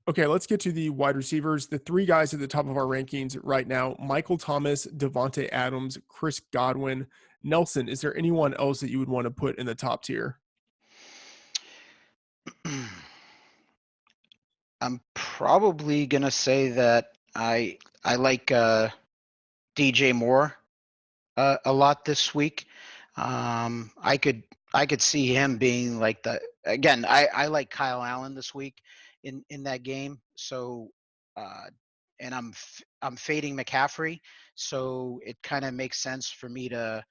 Okay, let's get to the wide receivers. The three guys at the top of our rankings right now: Michael Thomas, Devonte Adams, Chris Godwin. Nelson, is there anyone else that you would want to put in the top tier? I'm probably gonna say that I like DJ Moore a lot this week. I could see him being like the again. I like Kyle Allen this week in that game. So uh, and I'm fading McCaffrey, so it kind of makes sense for me to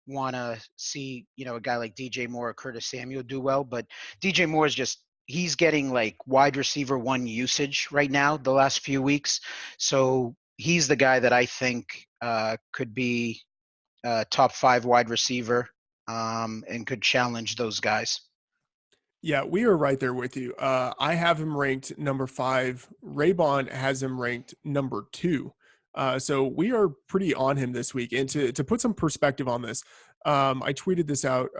want to see a guy like DJ Moore or Curtis Samuel do well. But DJ Moore is just he's getting like wide receiver one usage right now the last few weeks, so he's the guy that I think could be top five wide receiver and could challenge those guys. Yeah, we are right there with you. I have him ranked number 5. Raybon has him ranked number 2. So we are pretty on him this week. And to put some perspective on this, I tweeted this out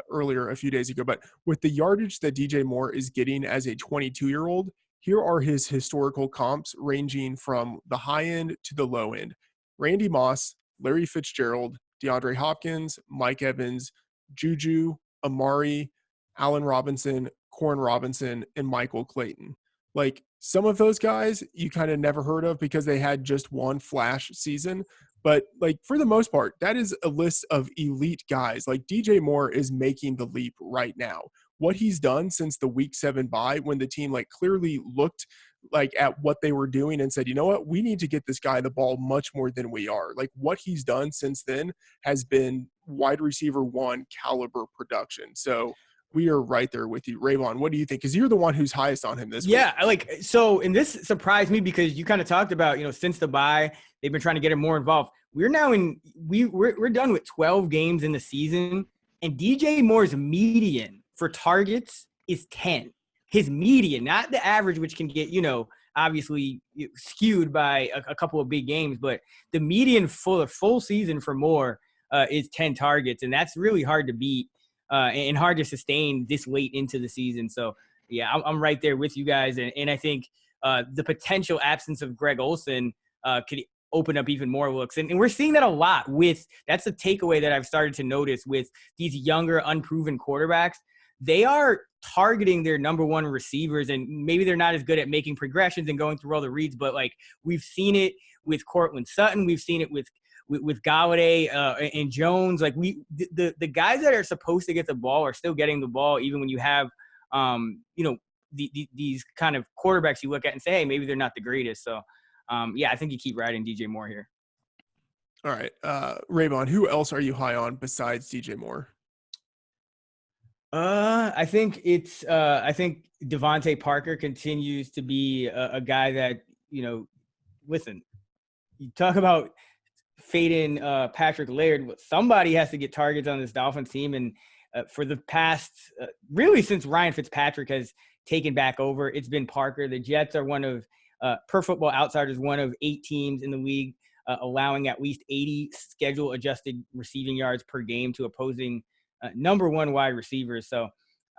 earlier a few days ago, but with the yardage that DJ Moore is getting as a 22-year-old, here are his historical comps ranging from the high end to the low end. Randy Moss, Larry Fitzgerald, DeAndre Hopkins, Mike Evans, Juju, Amari, Allen Robinson, Corn Robinson, and Michael Clayton. Like some of those guys you kind of never heard of because they had just one flash season. But like for the most part, that is a list of elite guys. Like DJ Moore is making the leap right now. What he's done since the week 7 bye, when the team like clearly looked like at what they were doing and said, you know what, we need to get this guy the ball much more than we are. Like what he's done since then has been wide receiver 1 caliber production. So we are right there with you. Raybon, what do you think? Because you're the one who's highest on him this week. Yeah, and this surprised me because you kind of talked about, since the bye, they've been trying to get him more involved. We're now we're done with 12 games in the season, and DJ Moore's median for targets is 10. His median, not the average, which can get, obviously skewed by a couple of big games, but the median for the full season for Moore is 10 targets, and that's really hard to beat. And hard to sustain this late into the season. So, yeah, I'm right there with you guys. And I think the potential absence of Greg Olsen could open up even more looks. And we're seeing that a lot that's a takeaway that I've started to notice with these younger, unproven quarterbacks. They are targeting their number one receivers, and maybe they're not as good at making progressions and going through all the reads, but like we've seen it with Cortland Sutton. We've seen it with Galladay and Jones. Like the guys that are supposed to get the ball are still getting the ball, even when you have, these kind of quarterbacks you look at and say, hey, maybe they're not the greatest. So, I think you keep riding DJ Moore here. All right. Raybon, who else are you high on besides DJ Moore? I think Devante Parker continues to be a guy that, listen, you talk about fading Patrick Laird. Somebody has to get targets on this Dolphins team. And for the past, really since Ryan Fitzpatrick has taken back over, it's been Parker. The Jets are one of, per Football Outsiders, one of 8 teams in the league allowing at least 80 schedule-adjusted receiving yards per game to opposing number one wide receivers. So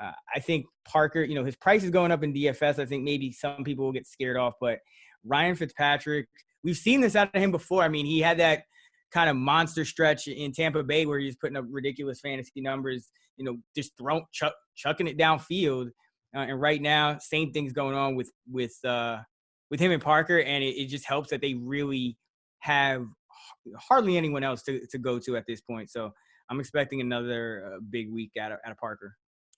I think Parker, his price is going up in DFS. I think maybe some people will get scared off, but Ryan Fitzpatrick, we've seen this out of him before. I mean, he had that kind of monster stretch in Tampa Bay where he's putting up ridiculous fantasy numbers, just chucking it downfield. And right now, same thing's going on with him and Parker, and it just helps that they really have hardly anyone else to go to at this point. So I'm expecting another big week out of Parker.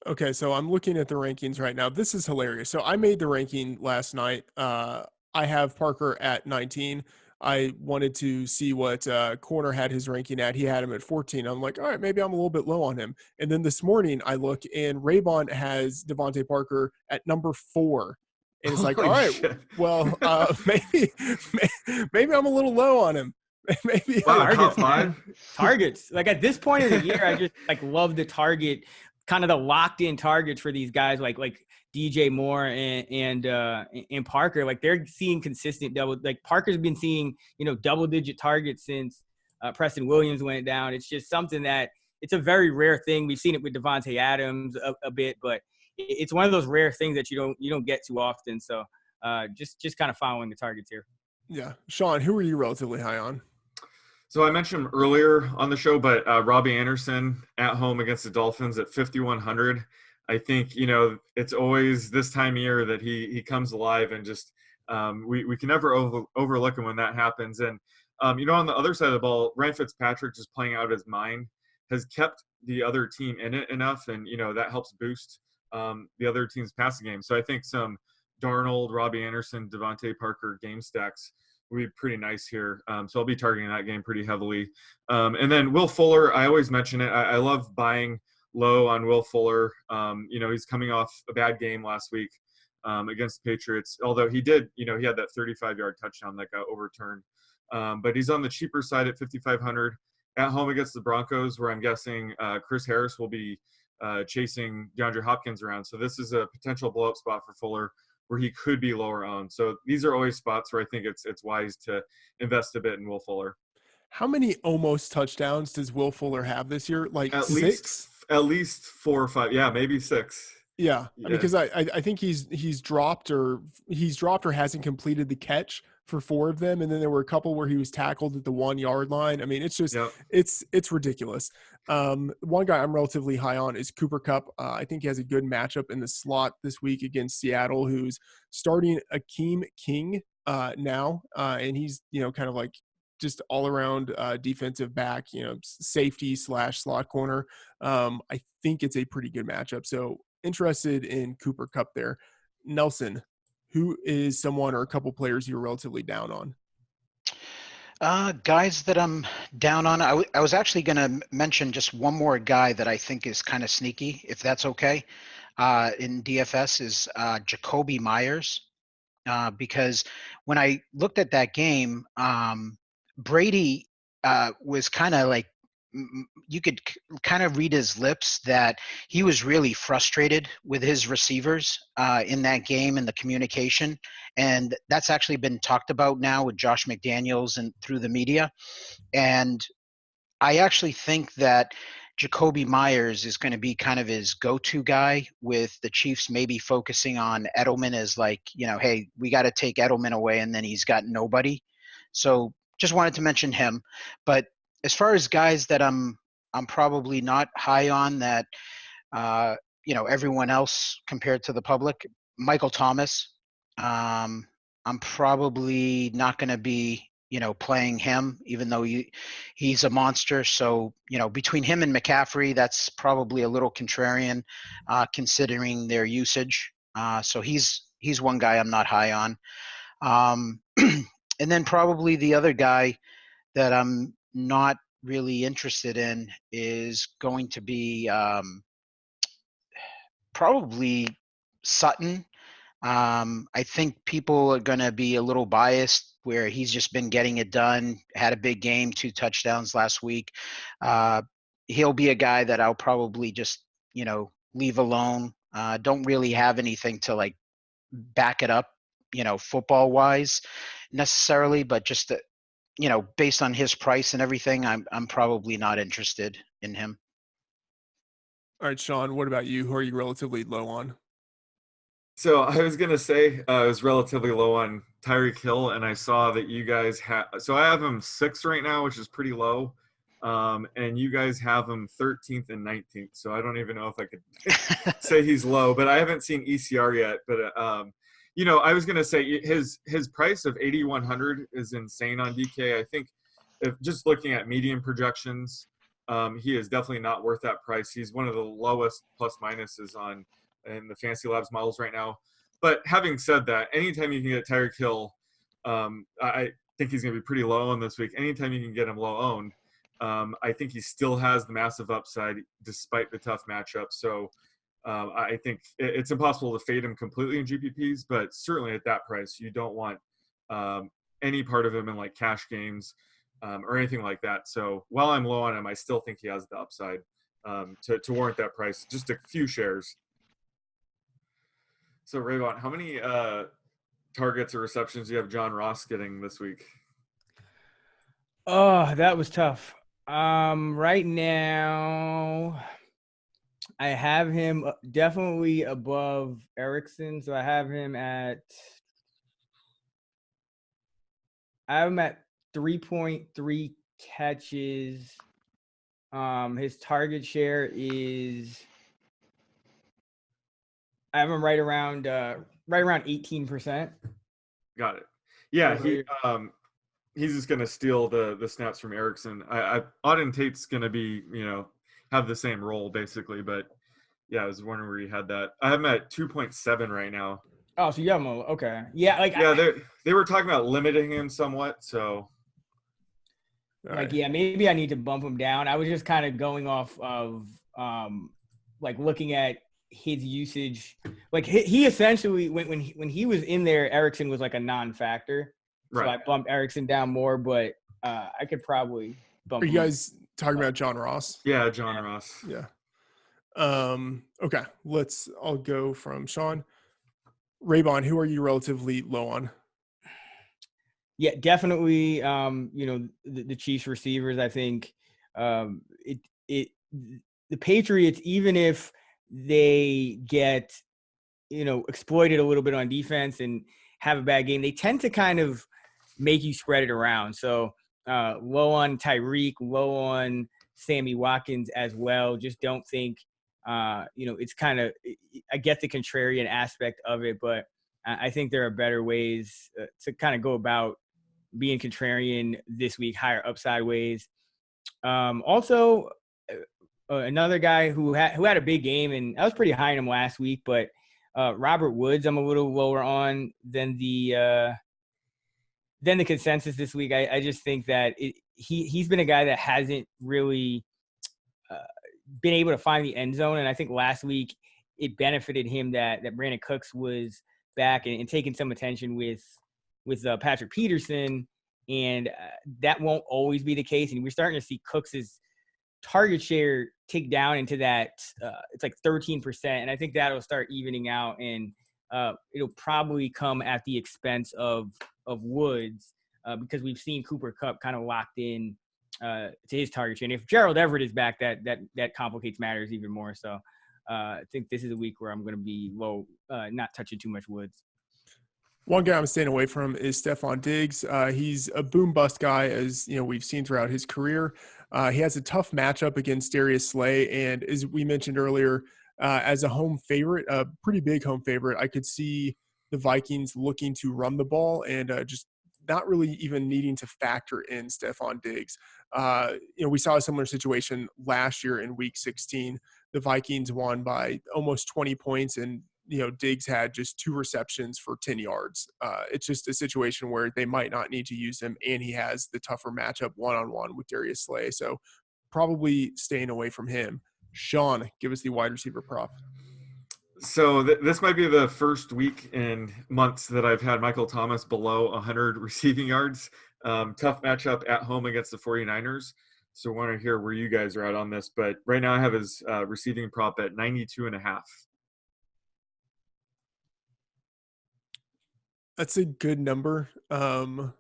Okay, so I'm looking at the rankings right now. This is hilarious. So I made the ranking last night. I have Parker at 19. I wanted to see what Corner had his ranking at. He had him at 14. I'm like, all right, maybe I'm a little bit low on him. And then this morning I look and Raybon has Devante Parker at number 4. And it's like, all right, well, maybe I'm a little low on him. Maybe targets. Like at this point of the year, I just love the target, kind of the locked in targets for these guys like DJ Moore and Parker. Like they're seeing consistent Parker's been seeing, double digit targets since Preston Williams went down. It's just something that it's a very rare thing. We've seen it with Devontae Adams a bit, but it's one of those rare things that you don't get too often. So Just kind of following the targets here. Yeah. Shaun, who are you relatively high on? So I mentioned him earlier on the show, but Robbie Anderson at home against the Dolphins at 5,100. I think, it's always this time of year that he comes alive, and just we can never overlook him when that happens. And, on the other side of the ball, Ryan Fitzpatrick, just playing out his mind, has kept the other team in it enough, and, that helps boost the other team's passing game. So I think some Darnold, Robbie Anderson, Devante Parker game stacks will be pretty nice here. So I'll be targeting that game pretty heavily. And then Will Fuller, I always mention it. I love buying low on Will Fuller. He's coming off a bad game last week against the Patriots, although he had that 35-yard touchdown that got overturned. But he's on the cheaper side at 5,500 at home against the Broncos, where I'm guessing Chris Harris will be chasing DeAndre Hopkins around. So this is a potential blow-up spot for Fuller, where he could be lower owned. So these are always spots where I think it's wise to invest a bit in Will Fuller. How many almost touchdowns does Will Fuller have this year? Like At six? At least 4 or 5. Yeah, maybe 6. Yeah. Yeah. I mean, because I think he's dropped or hasn't completed the catch for 4 of them, and then there were a couple where he was tackled at the 1-yard line. I mean, it's just it's ridiculous. One guy I'm relatively high on is Cooper Kupp. I think he has a good matchup in the slot this week against Seattle, who's starting Akeem King now, and he's kind of like just all around defensive back, safety / slot corner. I think it's a pretty good matchup. So interested in Cooper Kupp there. Nelson, who is someone or a couple players you're relatively down on? Guys that I'm down on, I was actually going to mention just one more guy that I think is kind of sneaky, if that's okay, in DFS is Jacoby Myers, because when I looked at that game, Brady was kind of like, you could kind of read his lips that he was really frustrated with his receivers in that game and the communication. And that's actually been talked about now with Josh McDaniels and through the media. And I actually think that Jacoby Myers is going to be kind of his go-to guy, with the Chiefs maybe focusing on Edelman as like, hey, we got to take Edelman away, and then he's got nobody. So just wanted to mention him. But as far as guys that I'm probably not high on that, everyone else compared to the public, Michael Thomas, I'm probably not going to be, playing him, even though he's a monster. So, between him and McCaffrey, that's probably a little contrarian, considering their usage. So he's one guy I'm not high on. And then probably the other guy that I'm not really interested in is going to be probably Sutton. I think people are going to be a little biased where he's just been getting it done, had a big game, 2 touchdowns last week. He'll be a guy that I'll probably just, leave alone. Don't really have anything to like back it up, football wise necessarily, but just based on his price and everything, I'm probably not interested in him. All right, Shaun, what about you? Who are you relatively low on? So I was going to say I was relatively low on Tyreek Hill, and I saw that you guys have – so I have him 6th right now, which is pretty low, and you guys have him 13th and 19th. So I don't even know if I could say he's low, but I haven't seen ECR yet. But, I was going to say his price of 8,100 is insane on DK. I think if just looking at median projections, he is definitely not worth that price. He's one of the lowest plus minuses in the Fantasy Labs models right now. But having said that, anytime you can get Tyreek Hill, I think he's going to be pretty low on this week. Anytime you can get him low owned, I think he still has the massive upside despite the tough matchup. So I think it's impossible to fade him completely in GPPs, but certainly at that price, you don't want any part of him in like cash games or anything like that. So while I'm low on him, I still think he has the upside to warrant that price. Just a few shares. So Raybon, how many targets or receptions do you have John Ross getting this week? Oh, that was tough. Right now, I have him definitely above Erickson. So I have him at I have him at 3.3 catches. His target share is, I have him right around 18%. Got it. Yeah, So he's just gonna steal the snaps from Erickson. Auden Tate's gonna be, have the same role basically, but yeah, I was wondering where you had that. I have him at 2.7 right now. Oh, so you have him. Okay. Yeah, Yeah, they were talking about limiting him somewhat, so yeah, maybe I need to bump him down. I was just kind of going off of looking at his usage. Like he essentially when he was in there, Erickson was like a non-factor. So right. I bumped Erickson down more, but I could probably bump Are him you guys talking about John Ross? Yeah, John Ross. Yeah. Okay. I'll go from Shaun. Raybon, who are you relatively low on? Yeah, definitely. The Chiefs receivers. I think the Patriots, even if they get exploited a little bit on defense and have a bad game, they tend to kind of make you spread it around. So low on Tyriq, low on Sammy Watkins as well. Just don't think it's kind of, I get the contrarian aspect of it, but I think there are better ways to kind of go about being contrarian this week, higher upside ways. Also, another guy who had a big game, and I was pretty high on him last week, but Robert Woods, I'm a little lower on than the consensus this week. I just think that he's been a guy that hasn't really been able to find the end zone, and I think last week it benefited him that Brandon Cooks was back and taking some attention with Patrick Peterson, and that won't always be the case. And we're starting to see Cooks's target share tick down into that it's like 13%, and I think that'll start evening out, and it'll probably come at the expense of Woods because we've seen Cooper Kupp kind of locked in to his target share. And if Gerald Everett is back, that complicates matters even more. So I think this is a week where I'm going to be low, not touching too much Woods. One guy I'm staying away from is Stephon Diggs. He's a boom bust guy, as we've seen throughout his career. He has a tough matchup against Darius Slay, and as we mentioned earlier, as a home favorite, a pretty big home favorite, I could see the Vikings looking to run the ball and just not really even needing to factor in Stephon Diggs. We saw a similar situation last year in Week 16. The Vikings won by almost 20 points, and Diggs had just 2 receptions for 10 yards. It's just a situation where they might not need to use him, and he has the tougher matchup one-on-one with Darius Slay. So probably staying away from him. Shaun, give us the wide receiver prop. So this might be the first week in months that I've had Michael Thomas below 100 receiving yards. Tough matchup at home against the 49ers. So I want to hear where you guys are at on this. But right now I have his receiving prop at 92.5. That's a good number. I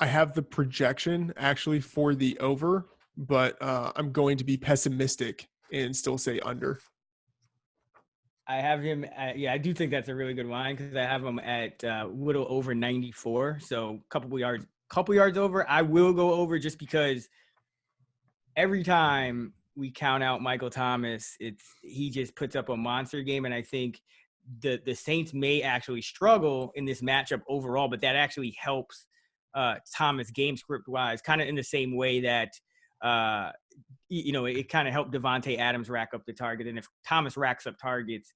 have the projection actually for the over, but I'm going to be pessimistic and still say under. I have him I do think that's a really good line because I have him at little over 94. So couple yards over. I will go over just because every time we count out Michael Thomas, he just puts up a monster game. And I think the Saints may actually struggle in this matchup overall, but that actually helps Thomas game script wise, kind of in the same way that it kind of helped Devante Adams rack up the target. And if Thomas racks up targets,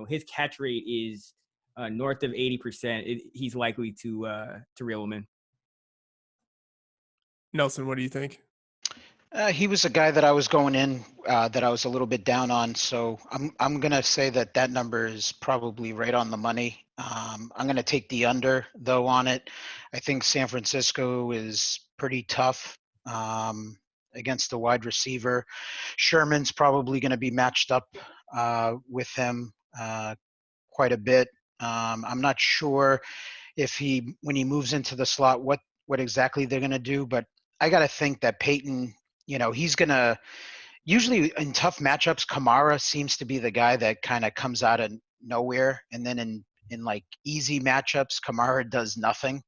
his catch rate is north of 80%. He's likely to reel him in. Nelson, what do you think? He was a guy that I was going in that I was a little bit down on. So I'm going to say that number is probably right on the money. I'm going to take the under, though, on it. I think San Francisco is pretty tough against the wide receiver. Sherman's probably going to be matched up with him quite a bit. I'm not sure if when he moves into the slot, what exactly they're going to do. But I got to think that Peyton, he's going to – usually in tough matchups, Kamara seems to be the guy that kind of comes out of nowhere. And then in like easy matchups, Kamara does nothing.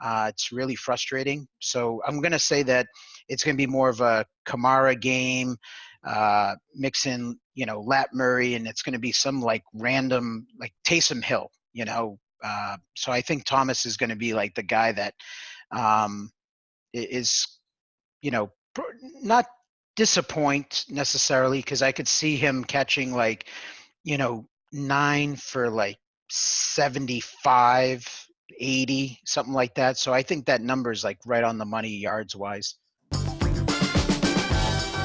It's really frustrating. So I'm going to say that it's going to be more of a Kamara game, mix in, Lat Murray, and it's going to be some like random, like Taysom Hill, so I think Thomas is going to be like the guy that is, not disappoint necessarily, because I could see him catching like, 9 for like 75, 80, something like that. So I think that number is like right on the money yards wise.